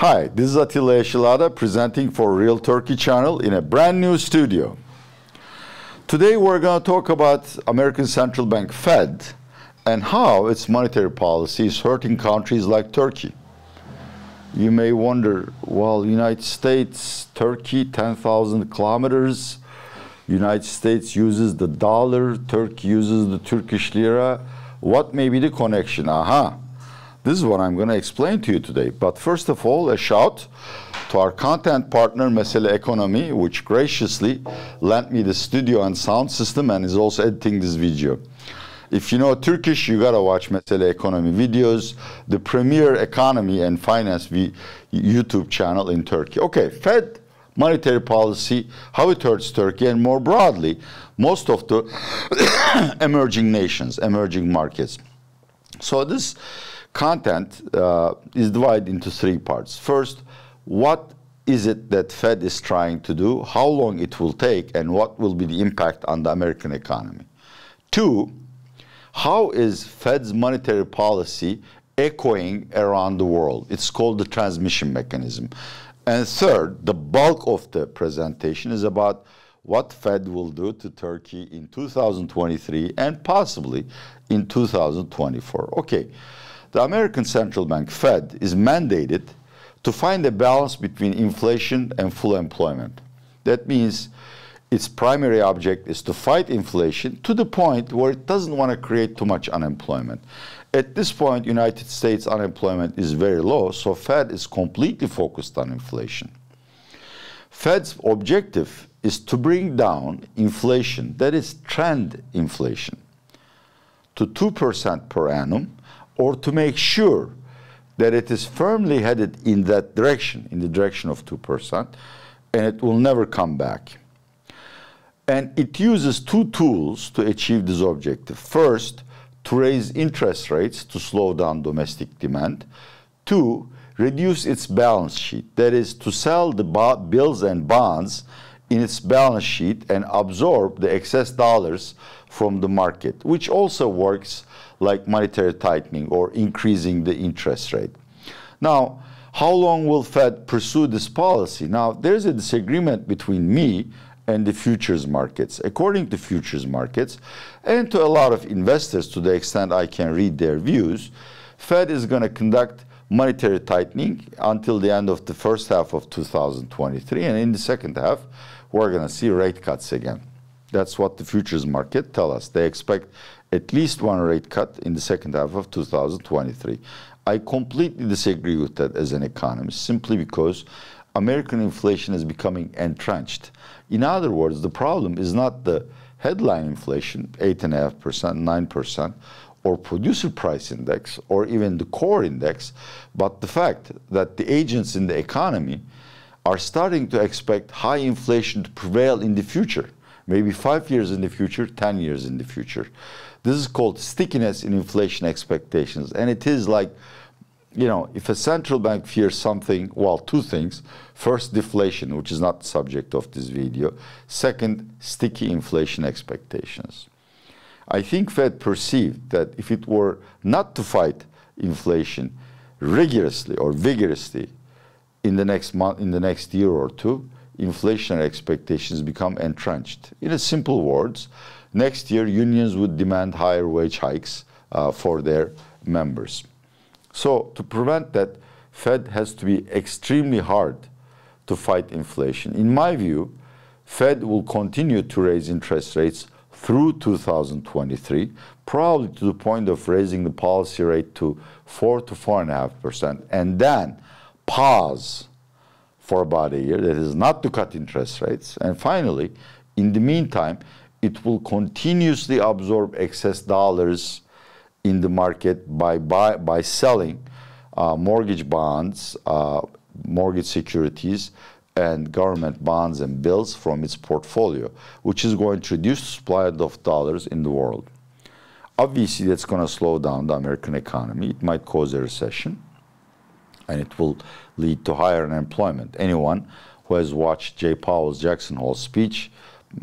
Hi, this is Atilla YEŞİLADA presenting for Real Turkey channel in a brand new studio. Today we're going to talk about American Central Bank Fed and how its monetary policy is hurting countries like Turkey. You may wonder, well, United States, Turkey, 10,000 kilometers. United States uses the dollar, Turkey uses the Turkish lira. What may be the connection? Aha! This is what I'm going to explain to you today. But first of all, a shout to our content partner, Ekonomi, which graciously lent me the studio and sound system and is also editing this video. If you know Turkish, you gotta watch Ekonomi videos, the premier economy and finance YouTube channel in Turkey. Okay, Fed monetary policy, how it hurts Turkey, and more broadly, most of the emerging nations, emerging markets. So this content is divided into three parts. First, what is it that Fed is trying to do, how long it will take, and what will be the impact on the American economy. Two, how is Fed's monetary policy echoing around the world? It's called the transmission mechanism. And third, the bulk of the presentation is about what Fed will do to Turkey in 2023 and possibly in 2024. Okay. The American Central Bank Fed is mandated to find a balance between inflation and full employment. That means its primary object is to fight inflation to the point where it doesn't want to create too much unemployment. At this point, United States unemployment is very low, so Fed is completely focused on inflation. Fed's objective is to bring down inflation, that is trend inflation, to 2% per annum, or to make sure that it is firmly headed in that direction, in the direction of 2%, and it will never come back. And it uses two tools to achieve this objective. First, to raise interest rates to slow down domestic demand. Two, reduce its balance sheet, that is, to sell the bills and bonds in its balance sheet and absorb the excess dollars from the market, which also works like monetary tightening or increasing the interest rate. Now, how long will Fed pursue this policy? Now, there's a disagreement between me and the futures markets. According to futures markets, and to a lot of investors, to the extent I can read their views, Fed is going to conduct monetary tightening until the end of the first half of 2023, and in the second half, we're going to see rate cuts again. That's what the futures market tell us. They expect at least one rate cut in the second half of 2023. I completely disagree with that as an economist, simply because American inflation is becoming entrenched. In other words, the problem is not the headline inflation, 8.5%, 9%, or producer price index, or even the core index, but the fact that the agents in the economy are starting to expect high inflation to prevail in the future, maybe 5 years in the future, 10 years in the future. This is called stickiness in inflation expectations. And it is like, you know, if a central bank fears something, well, two things. First, deflation, which is not the subject of this video. Second, sticky inflation expectations. I think Fed perceived that if it were not to fight inflation rigorously or vigorously in the next month, in the next year or two, inflationary expectations become entrenched. In simple words, next year unions would demand higher wage hikes for their members. So to prevent that, Fed has to be extremely hard to fight inflation. In my view, Fed will continue to raise interest rates through 2023, probably to the point of raising the policy rate to 4 to 4.5%, and then pause for about a year, that is not to cut interest rates. And finally, in the meantime, it will continuously absorb excess dollars in the market by selling mortgage bonds, mortgage securities, and government bonds and bills from its portfolio, which is going to reduce the supply of dollars in the world. Obviously, that's going to slow down the American economy. It might cause a recession, and it will lead to higher unemployment. Anyone who has watched Jay Powell's Jackson Hole speech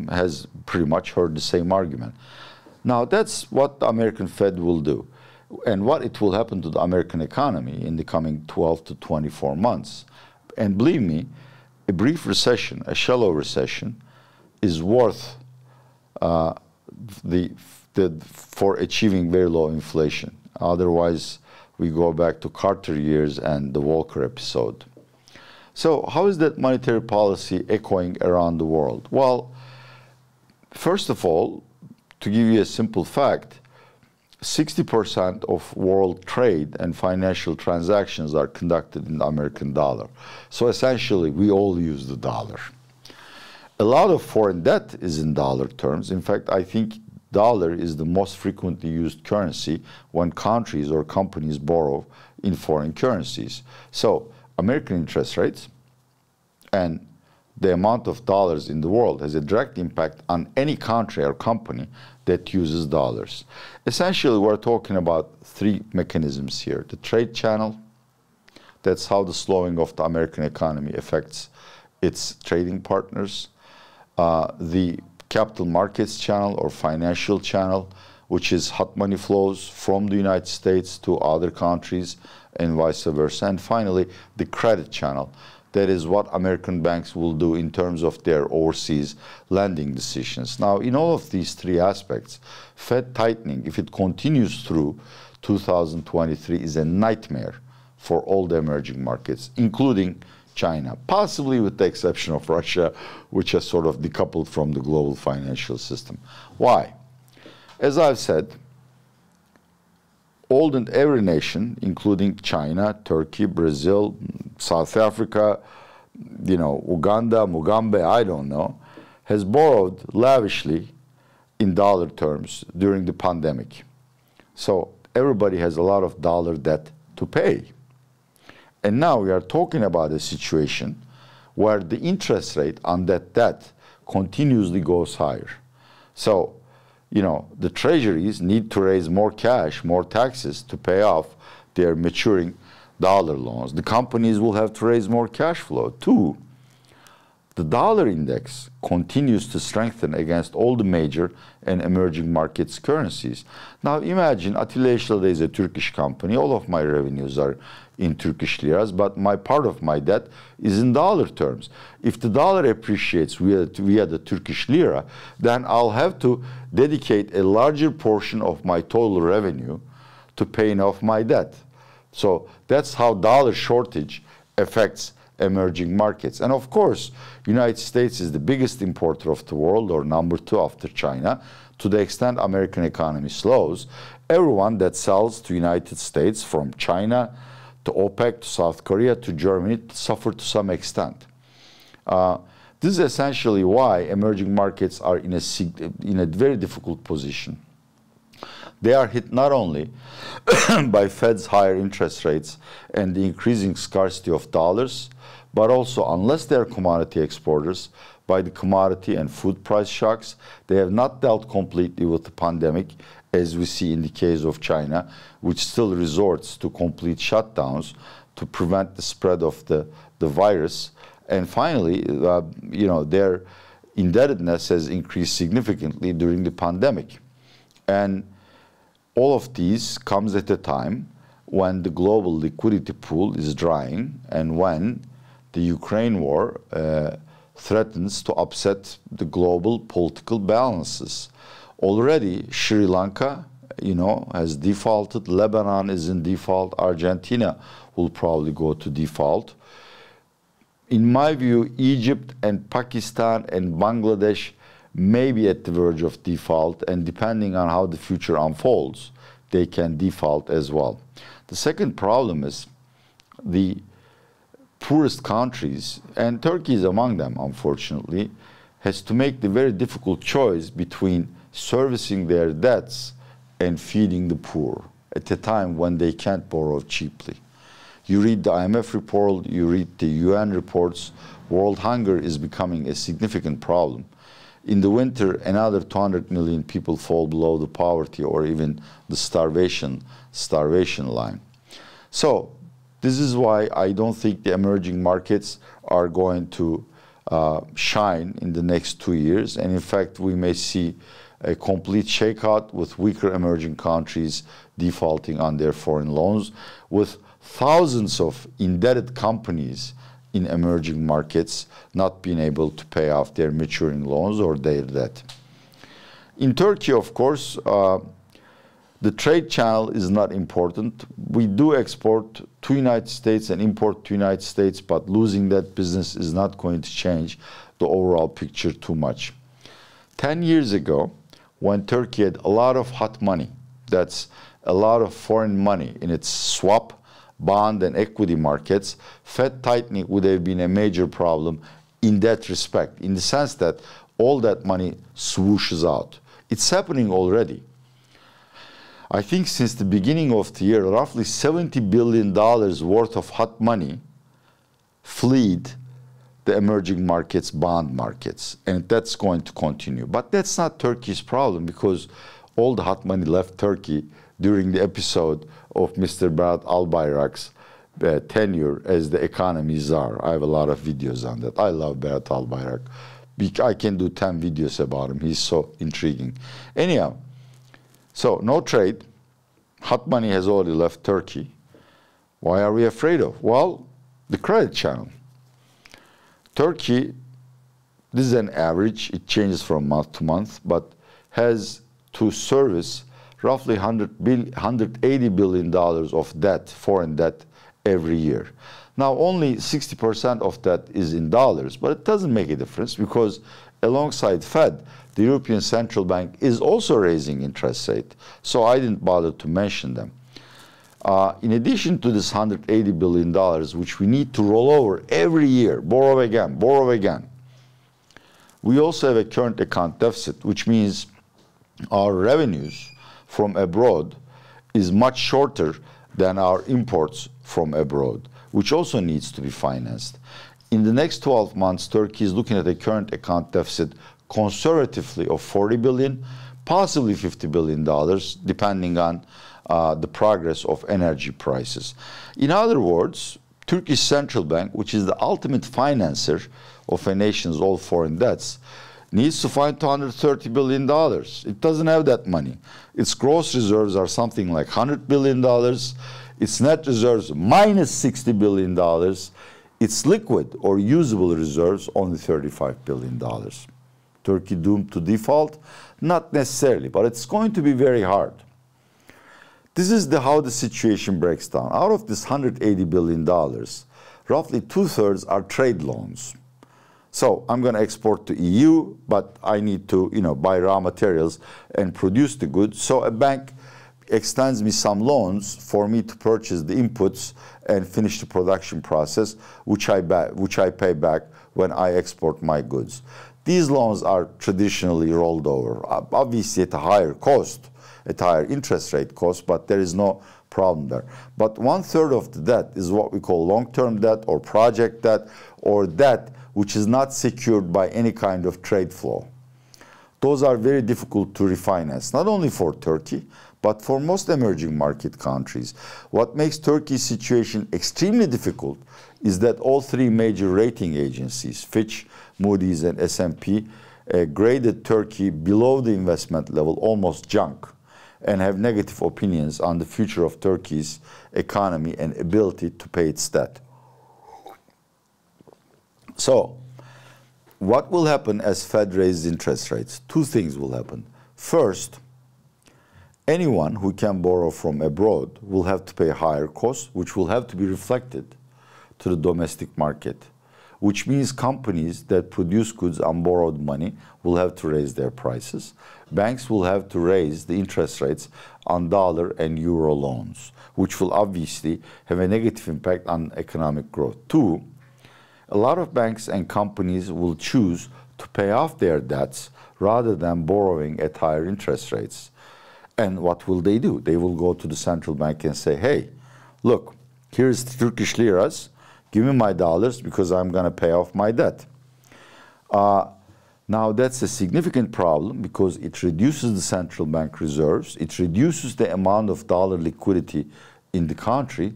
has pretty much heard the same argument. Now, that's what the American Fed will do. and what it will happen to the American economy in the coming 12 to 24 months. And believe me, a brief recession, a shallow recession, is worth for achieving very low inflation. Otherwise, we go back to Carter years and the Volcker episode. So how is that monetary policy echoing around the world? Well, first of all, to give you a simple fact, 60% of world trade and financial transactions are conducted in the American dollar. So essentially, we all use the dollar. A lot of foreign debt is in dollar terms. In fact, I think dollar is the most frequently used currency when countries or companies borrow in foreign currencies. So American interest rates and the amount of dollars in the world has a direct impact on any country or company that uses dollars. Essentially, we're talking about three mechanisms here. The trade channel, that's how the slowing of the American economy affects its trading partners. The capital markets channel or financial channel, which is hot money flows from the United States to other countries and vice versa. And finally, the credit channel. That is what American banks will do in terms of their overseas lending decisions. Now, in all of these three aspects, Fed tightening, if it continues through 2023, is a nightmare for all the emerging markets, including China, possibly with the exception of Russia, which has sort of decoupled from the global financial system. Why? As I've said, all and every nation, including China, Turkey, Brazil, South Africa, Uganda, Mugambe, I don't know, has borrowed lavishly in dollar terms during the pandemic. So everybody has a lot of dollar debt to pay. And now we are talking about a situation where the interest rate on that debt continuously goes higher. So, the treasuries need to raise more cash, more taxes to pay off their maturing dollar loans. The companies will have to raise more cash flow too. The dollar index continues to strengthen against all the major and emerging markets currencies. Now imagine Atilla YEŞİLADA is a Turkish company. All of my revenues are in Turkish liras, but my part of my debt is in dollar terms. If the dollar appreciates via the Turkish lira, then I'll have to dedicate a larger portion of my total revenue to paying off my debt. So that's how dollar shortage affects emerging markets. And of course, United States is the biggest importer of the world, or number 2 after China. To the extent American economy slows, everyone that sells to United States, from China to OPEC to South Korea to Germany, suffer to some extent. This is essentially why emerging markets are in a very difficult position. They are hit not only by Fed's higher interest rates and the increasing scarcity of dollars, but also, unless they are commodity exporters, by the commodity and food price shocks. They have not dealt completely with the pandemic, as we see in the case of China, which still resorts to complete shutdowns to prevent the spread of the virus. And finally, their indebtedness has increased significantly during the pandemic. And all of these comes at a time when the global liquidity pool is drying and when the Ukraine war threatens to upset the global political balances. Already, Sri Lanka, has defaulted. Lebanon is in default. Argentina will probably go to default. In my view, Egypt and Pakistan and Bangladesh may be at the verge of default, and depending on how the future unfolds, they can default as well. The second problem is the poorest countries, and Turkey is among them, unfortunately, has to make the very difficult choice between servicing their debts and feeding the poor at a time when they can't borrow cheaply. You read the IMF report, you read the UN reports, world hunger is becoming a significant problem. In the winter, another 200 million people fall below the poverty or even the starvation line. So this is why I don't think the emerging markets are going to shine in the next 2 years. And in fact, we may see a complete shakeout with weaker emerging countries defaulting on their foreign loans, with thousands of indebted companies in emerging markets not being able to pay off their maturing loans or their debt. In Turkey, of course, the trade channel is not important. We do export to United States and import to United States, but losing that business is not going to change the overall picture too much. 10 years ago, when Turkey had a lot of hot money, that's a lot of foreign money in its swap, bond, and equity markets, Fed tightening would have been a major problem in that respect, in the sense that all that money swooshes out. It's happening already. I think since the beginning of the year, roughly $70 billion worth of hot money fled the emerging markets, bond markets, and that's going to continue. But that's not Turkey's problem, because all the hot money left Turkey during the episode of Mr. Berat Albayrak's tenure as the economy czar. I have a lot of videos on that. I love Berat Albayrak. I can do 10 videos about him. He's so intriguing. Anyhow, so no trade. Hot money has already left Turkey. Why are we afraid of? Well, the credit channel. Turkey, this is an average. It changes from month to month, but has to service roughly $180 billion of debt, foreign debt, every year. Now, only 60% of that is in dollars, but it doesn't make a difference, because alongside Fed, the European Central Bank is also raising interest rate. So I didn't bother to mention them. In addition to this $180 billion, which we need to roll over every year, borrow again, we also have a current account deficit, which means our revenues from abroad is much shorter than our imports from abroad, which also needs to be financed. In the next 12 months, Turkey is looking at a current account deficit conservatively of 40 billion, possibly $50 billion, depending on the progress of energy prices. In other words, Turkish Central Bank, which is the ultimate financer of a nation's all foreign debts, needs to find $230 billion. It doesn't have that money. Its gross reserves are something like $100 billion. Its net reserves minus $60 billion. Its liquid or usable reserves only $35 billion. Turkey doomed to default? Not necessarily, but it's going to be very hard. This is how the situation breaks down. Out of this $180 billion, roughly 2/3 are trade loans. So I'm going to export to EU, but I need to, buy raw materials and produce the goods. So a bank extends me some loans for me to purchase the inputs and finish the production process, which I pay back when I export my goods. These loans are traditionally rolled over, obviously at a higher cost, at a higher interest rate cost, but there is no problem there. But 1/3 of the debt is what we call long-term debt or project debt, or debt which is not secured by any kind of trade flow. Those are very difficult to refinance, not only for Turkey, but for most emerging market countries. What makes Turkey's situation extremely difficult is that all three major rating agencies, Fitch, Moody's, and S&P, graded Turkey below the investment level, almost junk, and have negative opinions on the future of Turkey's economy and ability to pay its debt. So, what will happen as Fed raises interest rates? Two things will happen. First, anyone who can borrow from abroad will have to pay higher costs, which will have to be reflected to the domestic market, which means companies that produce goods on borrowed money will have to raise their prices. Banks will have to raise the interest rates on dollar and euro loans, which will obviously have a negative impact on economic growth. Two, a lot of banks and companies will choose to pay off their debts rather than borrowing at higher interest rates. And what will they do? They will go to the central bank and say, hey, look, here's the Turkish liras, give me my dollars because I'm going to pay off my debt. Now that's a significant problem because it reduces the central bank reserves, it reduces the amount of dollar liquidity in the country,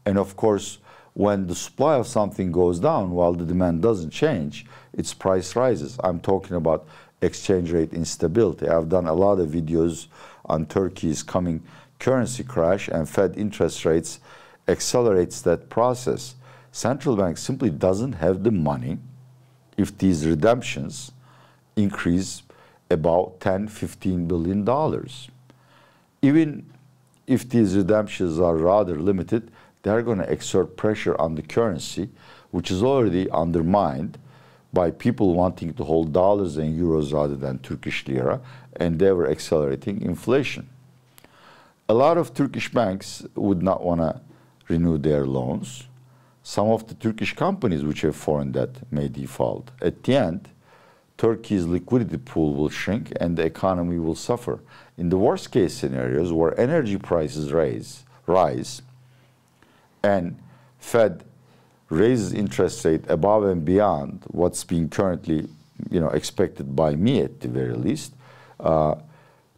and of course, when the supply of something goes down while the demand doesn't change, its price rises. I'm talking about exchange rate instability. I've done a lot of videos on Turkey's coming currency crash, and Fed interest rates accelerates that process. Central bank simply doesn't have the money if these redemptions increase about $10–15 billion. Even if these redemptions are rather limited, they're going to exert pressure on the currency, which is already undermined by people wanting to hold dollars and euros rather than Turkish lira, and they were accelerating inflation. A lot of Turkish banks would not want to renew their loans. Some of the Turkish companies which have foreign debt may default. At the end, Turkey's liquidity pool will shrink and the economy will suffer. In the worst case scenarios where energy prices rise and Fed raises interest rate above and beyond what's being currently expected by me at the very least,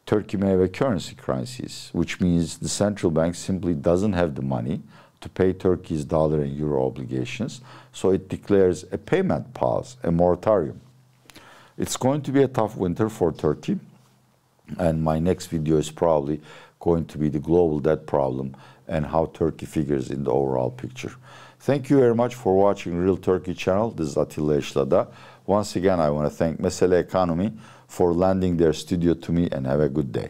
Turkey may have a currency crisis, which means the central bank simply doesn't have the money to pay Turkey's dollar and euro obligations, so it declares a payment pause, a moratorium. It's going to be a tough winter for Turkey, and my next video is probably going to be the global debt problem and how Turkey figures in the overall picture. Thank you very much for watching Real Turkey channel. This is Atilla YEŞİLADA. Once again, I want to thank Mesele Ekonomi for lending their studio to me, and have a good day.